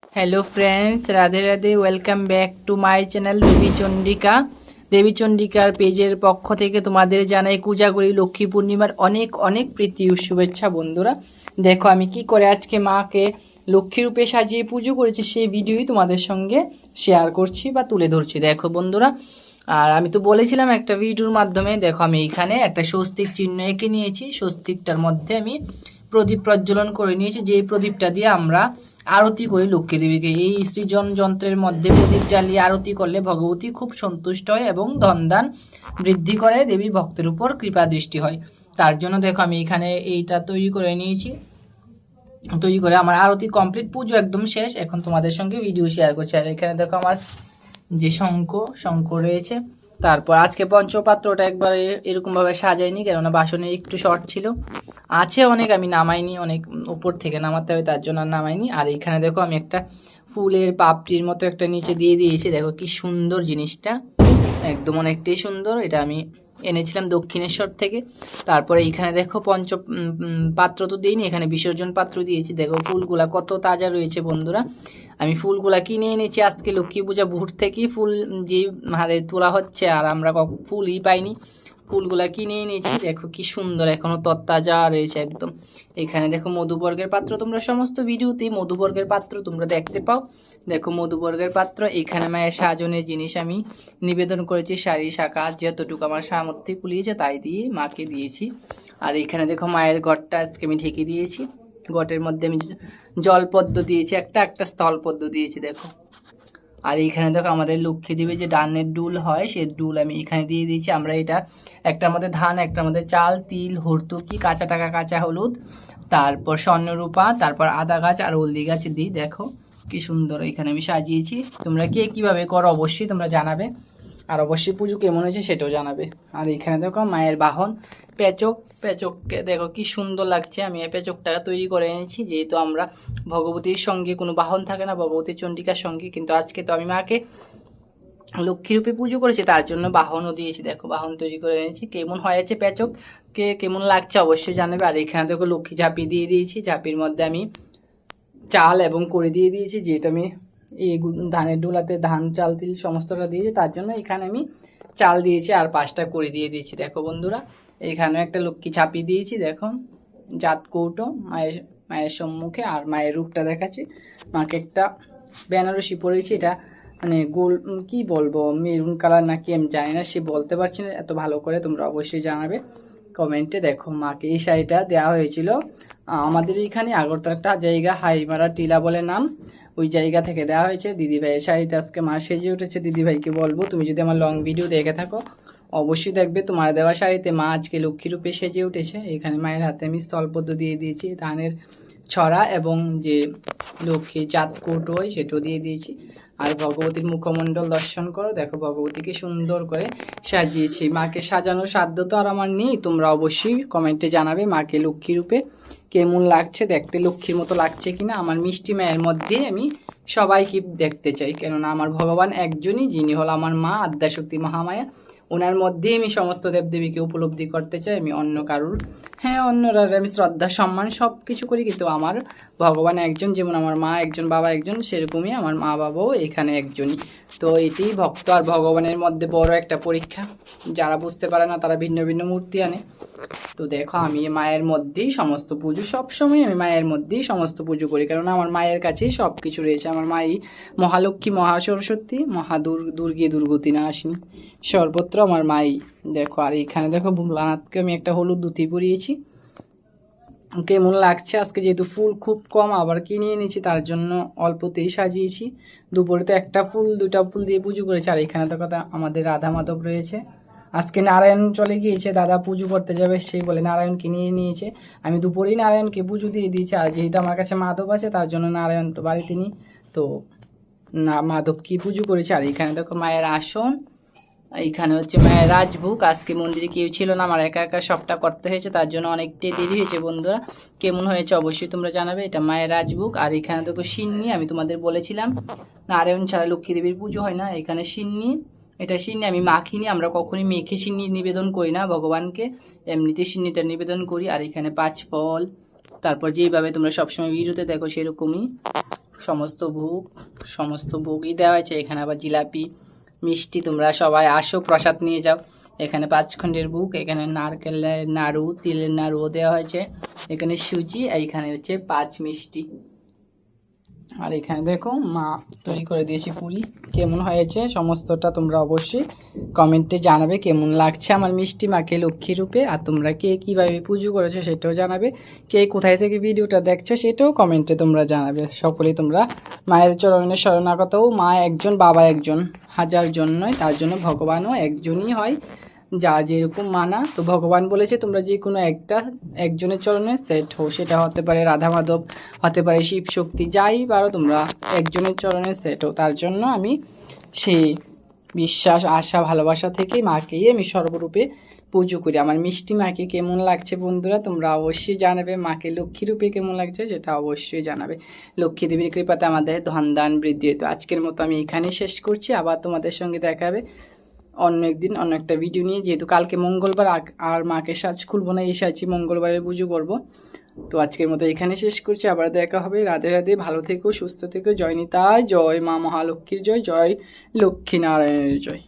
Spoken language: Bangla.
Hello friends, Radhe Radhe. Welcome back to my channel Devi Chandika. দেবী চন্ডিকার পেজের পক্ষ থেকে তোমাদের জানাই কোজাগরী লক্ষ্মী পূর্ণিমার অনেক অনেক প্রীতি ও শুভেচ্ছা। বন্ধুরা দেখো আমি কি করে আজকে মাকে লক্ষ্মী রূপে সাজিয়ে পুজো করেছি সেই ভিডিওই তোমাদের সঙ্গে শেয়ার করছি বা তুলে ধরছি। দেখো বন্ধুরা, আর আমি তো বলেছিলাম একটা ভিডিওর মাধ্যমে, দেখো আমি এখানে একটা স্বস্তিক চিহ্ন এঁকে নিয়েছি। স্বস্তিকটার মধ্যে আমি প্রদীপ প্রজ্বলন করে নিয়েছি, যে প্রদীপটা দিয়ে আমরা আরতি করি লক্ষ্মী দেবীকে। এই সৃজন যন্ত্রের মধ্যে প্রদীপ জ্বালিয়ে আরতি করলে ভগবতী খুব সন্তুষ্ট হয় এবং ধনদান বৃদ্ধি করে, দেবীর ভক্তের উপর কৃপা দৃষ্টি হয়। তার জন্য দেখো আমি এখানে এইটা তৈরি করে নিয়েছি। তৈরি করে আমার আরতি কমপ্লিট, পুজো একদম শেষ। এখন তোমাদের সঙ্গে ভিডিও শেয়ার করছি। আর এখানে দেখো আমার যে শঙ্খ রয়েছে। তারপর আজকে পঞ্চপাত্রটা একবারে এরকমভাবে সাজাইনি, কেননা বাসনে একটু শর্ট ছিল। আছে অনেক, আমি নামাইনি, অনেক উপর থেকে নামাতে হবে তার জন্য আর নামাইনি। আর এখানে দেখো আমি একটা ফুলের পাপড়ির মতো একটা নিচে দিয়ে দিয়েছি। দেখো কি সুন্দর জিনিসটা, একদম অনেকটাই সুন্দর। এটা আমি এনেছিলাম দক্ষিণেশ্বর থেকে। তারপরে এখানে দেখো পাত্র তো দিইনি, এখানে বিসর্জন পাত্র দিয়েছি। দেখো ফুলগুলা কত তাজা রয়েছে বন্ধুরা। আমি ফুলগুলা কিনে এনেছি আজকে লক্ষ্মী পূজা ভোর থেকেই ফুল যে হারে তোলা হচ্ছে, আর আমরা ফুলই পাইনি। ফুলগুলা কিনে এনেছি। দেখো কি সুন্দর, এখনো তরতাজা রয়েছে একদম। এখানে দেখো মধুবর্গের পাত্র, তোমরা সমস্ত ভিডিওতেই মধুবর্গের পাত্র তোমরা দেখতে পাও। দেখো মধুবর্গের পাত্র। এখানে মায়ের সাজনের জিনিস আমি নিবেদন করেছি, শাড়ি শাঁখা যতটুকু আমার সামর্থ্যে কুলিয়েছে তাই দিয়ে মাকে দিয়েছি। আর এখানে দেখো মায়ের ঘরটা আজকে আমি ঢেকে দিয়েছি। ঘটের মধ্যে আমি জলপদ্ম দিয়েছি, একটা একটা স্থলপদ্ম দিয়েছি দেখো। আর এইখানে দেখো আমাদের লক্ষ্মী দেবী যে ডানের ডুল হয়, সেই ডুল আমি এখানে দিয়ে দিয়েছি। আমরা এটা একটার মধ্যে ধান, একটার মধ্যে চাল, তিল, হর্তুকি, কাঁচা টাকা, কাঁচা হলুদ, তারপর স্বর্ণরূপা, তারপর আদা গাছ আর হলদি গাছ দিই। দেখো কি সুন্দর এখানে আমি সাজিয়েছি। তোমরা কে কীভাবে করো অবশ্যই তোমরা জানাবে, আর অবশ্যই পুজো কেমন হয়েছে সেটাও জানাবে। আর এখানে দেখো মায়ের বাহন পেচক। পেচককে দেখো কি সুন্দর লাগছে। আমি এই পেচকটা তৈরি করে এনেছি, যেহেতু আমরা ভগবতীর সঙ্গে কোনো বাহন থাকে না, ভগবতী চণ্ডিকার সঙ্গে, কিন্তু আজকে তো আমি মাকে লক্ষ্মী রূপে পুজো করেছি তার জন্য বাহনও দিয়েছি। দেখো বাহন তৈরি করে এনেছি। কেমন হয়েছে পেচক, কে কেমন লাগছে অবশ্যই জানাবে। আর এখানে দেখো লক্ষ্মী ঝাঁপি দিয়ে দিয়েছি। ঝাঁপির মধ্যে আমি চাল এবং করে দিয়ে দিয়েছি, যেহেতু আমি এই ধানের ডোলাতে ধান চাল তিল সমস্তটা দিয়েছি তার জন্য এখানে আমি চাল দিয়েছি আর 5টা করে দিয়ে দিয়েছি। দেখো বন্ধুরা, এখানেও একটা লক্ষ্মী ছাপি দিয়েছি। দেখো জাত কৌটো মায়ের মায়ের সম্মুখে, আর মায়ের রূপটা দেখাচ্ছি। মাকে একটা বেনারসি পরেছি, এটা মানে গোল কি বলবো, মেরুন কালার নাকি আমি জানি না, সে বলতে পারছি না এত ভালো করে, তোমরা অবশ্যই জানাবে কমেন্টে। দেখো মাকে এই শাড়িটা দেওয়া হয়েছিল আমাদের এখানে আগরতলা একটা জায়গা হাইমারা টিলা বলে নাম, ওই জায়গা থেকে দেওয়া হয়েছে। দিদিভাইয়ের শাড়িতে আজকে মা সেজে উঠেছে। দিদিভাইকে বলবো, তুমি যদি আমার লং ভিডিও দেখে থাকো অবশ্যই দেখবে তোমার দেওয়া শাড়িতে মা আজকে লক্ষ্মী রূপে সেজে উঠেছে। এখানে মায়ের হাতে আমি স্থলপদ্ম দিয়ে দিয়েছি, ধানের ছড়া এবং যে লক্ষ্মী চাঁদ কৌটো হয় সেটাও দিয়ে দিয়েছি। আর ভগবতীর মুখমণ্ডল দর্শন করো। দেখো ভগবতীকে সুন্দর করে সাজিয়েছি। মাকে সাজানোর সাধ্য তো আর আমার নেই, তোমরা অবশ্যই কমেন্টে জানাবে মাকে লক্ষ্মী রূপে কেমন লাগছে, দেখতে লক্ষ্মীর মতো লাগছে কিনা। আমার মিষ্টি মায়ের মধ্যে আমি সবাইকে দেখতে চাই, কেননা আমার ভগবান একজনই, যিনি হল আমার মা আদ্যাশক্তি মহামায়া। ওনার মধ্যেই আমি সমস্ত দেবদেবীকে উপলব্ধি করতে চাই। আমি অন্য কারুর, হ্যাঁ অন্যরা আমি শ্রদ্ধা সম্মান সব কিছু করি, কিন্তু আমার ভগবান একজন। যেমন আমার মা একজন, বাবা একজন, সেরকমই আমার মা বাবাও এখানে একজনই। তো এটি ভক্ত আর ভগবানের মধ্যে বড় একটা পরীক্ষা। যারা বুঝতে পারে না তারা ভিন্ন ভিন্ন মূর্তি আনে। তো দেখো আমি মায়ের মধ্যেই সমস্ত পুজো, সবসময় আমি মায়ের মধ্যেই সমস্ত পুজো করি, কারণ আমার মায়ের কাছেই সব কিছু রয়েছে। আমার মাই মহালক্ষ্মী, মহাসরস্বতী, দুর্গে দুর্গতি নাশিনী, সর্বত্র আমার মাই। দেখো আর এখানে দেখো ভোলানাথকে আমি একটা হলুদ ধুতি পরিয়েছি। কেমন লাগছে আজকে, যেহেতু ফুল খুব কম আবার কিনে এনেছি তার জন্য অল্পতেই সাজিয়েছি। দুপুরে তো একটা ফুল দুটা ফুল দিয়ে পুজো করেছি। আর এখানে তো কথা আমাদের রাধা মাধব রয়েছে। আজকে নারায়ণ চলে গিয়েছে, দাদা পুজো করতে যাবে, সেই বলে নারায়ণকে নিয়ে নিয়েছে। আমি দুপুরেই নারায়ণকে পুজো দিয়ে দিয়েছি। আর যেহেতু আমার কাছে মাধব আছে তার জন্য নারায়ণ তো বাড়িতে নেই, তো না মাধবকে পুজো করেছি। আর এখানে দেখো মায়ের আসন, এইখানে হচ্ছে মায়ের রাজভোগ। আজকে মন্দিরে কেউ ছিল না, আমার একা একা সবটা করতে হয়েছে, তার জন্য অনেকটাই দেরি হয়েছে। বন্ধুরা কেমন হয়েছে অবশ্যই তোমরা জানাবে। এটা মায়ের রাজভোগ। আর এখানে দেখো সিন্নি, আমি তোমাদের বলেছিলাম নারায়ণ ছাড়া লক্ষ্মী দেবীর পুজো হয় না। এখানে সিন্নি, এটা সিন্নি আমি মাখিনি, আমরা কখনই মেখে সিন্নি নিবেদন করি না ভগবানকে, এমনিতে সিন্নিটা নিবেদন করি। আর এখানে 5 ফল, তারপর যেইভাবে তোমরা সবসময় ভিডিওতে দেখো সেরকমই সমস্ত ভোগই দেওয়া হয়েছে। এখানে আবার জিলাপি মিষ্টি, তোমরা সবাই আসো প্রসাদ নিয়ে যাও। এখানে 5 খণ্ডের ভোগ, এখানে নারকেলের নাড়ু, তিলের নাড়ুও দেওয়া হয়েছে, এখানে সুজি, আর এখানে হচ্ছে 5 মিষ্টি। আর এখানে দেখো মা তৈরি করে দিয়েছি পুরি। কেমন হয়েছে সমস্তটা তোমরা অবশ্যই কমেন্টে জানাবে কেমন লাগছে আমার মিষ্টি মাকে লক্ষ্মী রূপে। আর তোমরা কে কীভাবে পুজো করেছো সেটাও জানাবে, কে কোথায় থেকে ভিডিওটা দেখছো সেটাও কমেন্টে তোমরা জানাবে। সকলেই তোমরা মায়ের চরণে শরণাগতও। মা একজন, বাবা একজন, হাজার জন নয়, তার জন্য ভগবানও একজনই হয়, যার যেরকম মানা। তো ভগবান বলেছে তোমরা যে কোনো একজনের চরণে সেট হও, সেটা হতে পারে রাধা মাধব, হতে পারে শিব শক্তি, যাই পারো তোমরা একজনের চরণে সেট হও। তার জন্য আমি সেই বিশ্বাস, আশা, ভালোবাসা থেকেই মাকেই আমি সর্বরূপে পুজো করি। আমার মিষ্টি মাকে কেমন লাগছে বন্ধুরা তোমরা অবশ্যই জানাবে, মাকে লক্ষ্মী রূপে কেমন লাগছে সেটা অবশ্যই জানাবে। লক্ষ্মী দেবীর কৃপাতে আমাদের ধন দান বৃদ্ধি হয়। তো আজকের মতো আমি এখানেই শেষ করছি, আবার তোমাদের সঙ্গে দেখা হবে অন্য একদিন অন্য একটা ভিডিও নিয়ে। যেহেতু কালকে মঙ্গলবার, আর মাকে সাজ খুলবো না, এই সাজই মঙ্গলবারের পুজো করবো। তো আজকের মতো এখানে শেষ করছি, আবার দেখা হবে। রাধে রাধে, ভালো থেকো, সুস্থ থেকো। জয় নিতাই, জয় মা মহালক্ষ্মীর জয়, জয় লক্ষ্মী নারায়ণের জয়।